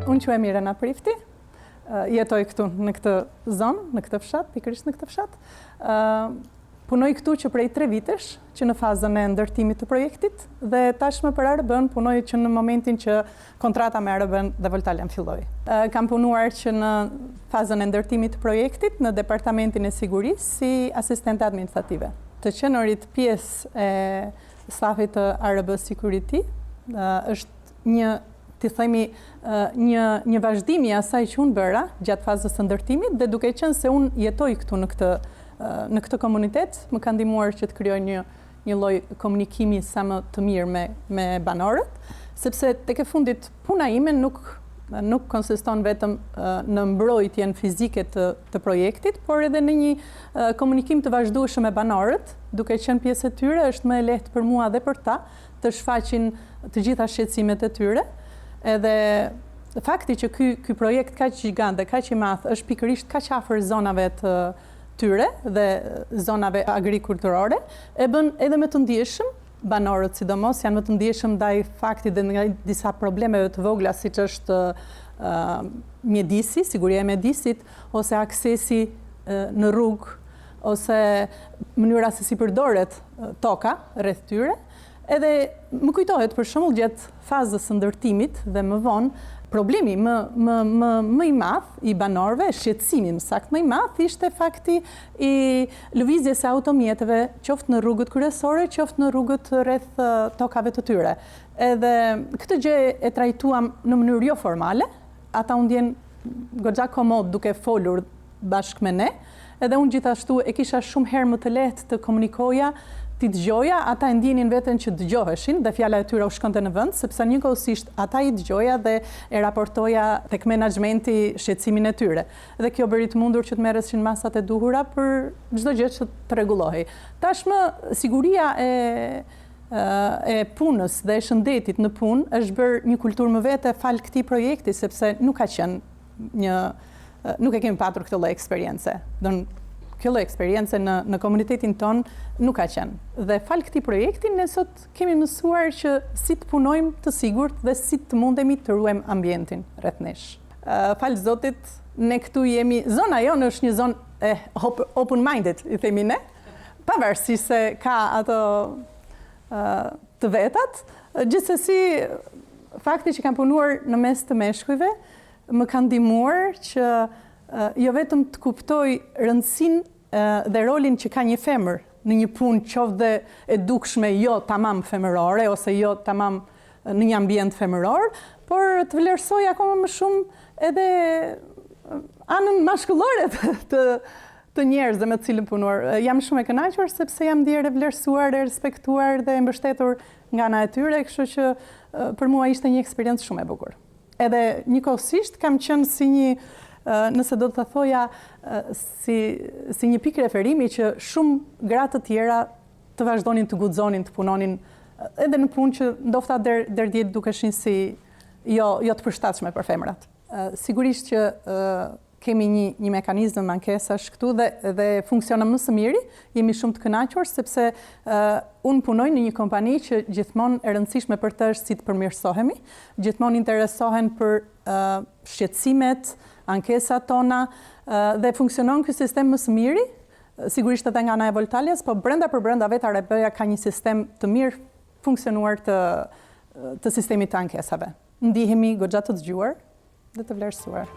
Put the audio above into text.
Unë quhem Mirena Prifti, jetoj këtu në këtë zonë, në këtë fshat, pikërisht në këtë fshat. Punoj këtu që prej 3 vitesh, që në fazën e ndërtimit të projektit, dhe tashmë për ARB-n punoj që në momentin që kontrata me ARB-n dhe Voltalian filloi. Kam punuar që në fazën e ndërtimit të projektit në Departamentin e Sigurisë si asistente administrative. Të qenurit pjesë e stafit të ARB Security është një vazhdimi i asaj që unë bëra gjatë fazës së ndërtimit, dhe duke qenë se unë jetoj këtu në këtë komunitet, më ka ndihmuar që të krijoj një lloj komunikimi sa më të mirë me banorët, sepse tek e fundit puna ime nuk konsiston vetëm në mbrojtjen fizike të projektit, por edhe në një komunikim të vazhdueshëm me banorët, duke qenë pjesë e tyre, është më e lehtë për mua dhe për ta të shfaqin të gjitha shqetësimet e tyre. Edhe fakti që ky projekt kaq gjigant dhe kaq i madh është pikërisht kaq afër zonave të tyre dhe zonave agrikulturore, e bën edhe më të ndjeshëm banorët, sidomos janë më të ndjeshëm ndaj faktit dhe nga disa problemeve të vogla, siç është mjedisi, siguria e mjedisit, ose aksesi në rrugë, ose mënyra se si përdoret toka rreth tyre. Edhe më kujtohet për shembull gjatë fazës së ndërtimit dhe më vonë, problemi më i madh i banorëve, shqetësimi më saktë më i madh, ishte fakti i lëvizjes së automjeteve, qoftë në rrugët kryesore, qoftë në rrugët rreth tokave të tyre. Edhe këtë gjë e trajtuam në mënyrë jo formale, ata u ndjen goxha komod duke folur bashkë me ne, edhe unë gjithashtu e kisha shumë herë më të lehtë të komunikoja, ti dëgjoja, ata e ndjenin veten që dëgjoheshin dhe fjala e tyre u shkonte në vend, sepse njëkohësisht ata i dëgjoja dhe e raportoja tek menaxhmenti shqetësimin e tyre. Dhe kjo bëri të mundur që të merreshin masat e duhura për çdo gjë që të rregullohej. Tashmë siguria e punës dhe e shëndetit në punë është bërë një kulturë më vete fal këtij projekti, sepse nuk ka qenë nuk e kemi patur këtë lloj eksperience. Kjo lloj eksperience në komunitetin ton nuk ka qenë. Dhe fal këtij projekti ne sot kemi mësuar që si të punojmë të sigurt dhe si të mundemi të ruajmë ambientin rreth nesh. Fal Zotit, ne këtu jemi, zona jonë është një zonë open-minded, i themi ne, pavarësisht se ka ato të vetat. Gjithsesi, fakti që kam punuar në mes të meshkujve më ka ndihmuar që jo vetëm të kuptoj rëndësinë dhe rolin që ka një femër në një punë qoftë dhe e dukshme jo tamam femërore ose jo tamam në një ambient femëror, por të vlerësoj akoma më shumë edhe anën mashkullore të njerëzve me të cilën punuar. Jam shumë e kënaqur sepse jam ndier e vlerësuar, e respektuar dhe e mbështetur nga ana e tyre, kështu që për mua ishte një eksperiencë shumë e bukur. Edhe njëkohësisht kam qenë si një nëse do të thoja si një pikë referimi që shumë gra të tjera të vazhdonin të guxonin të punonin edhe në punë që ndofta deri diet dukeshin si jo të përshtatshme për femrat. Sigurisht që kemi një mekanizëm ankesash këtu dhe funksionon më së miri, jemi shumë të kënaqur sepse unë punoj në një kompani që gjithmonë e rëndësishme për të është si të përmirësohemi, gjithmonë interesohen për shqetësimet, ankesat tona, dhe funksionon ky sistem më së miri, sigurisht edhe nga ana e Voltalias, po brenda vetë ARB-ja ka një sistem të mirë funksionuar të sistemit të ankesave. Ndihemi goxha të dëgjuar dhe të vlerësuar.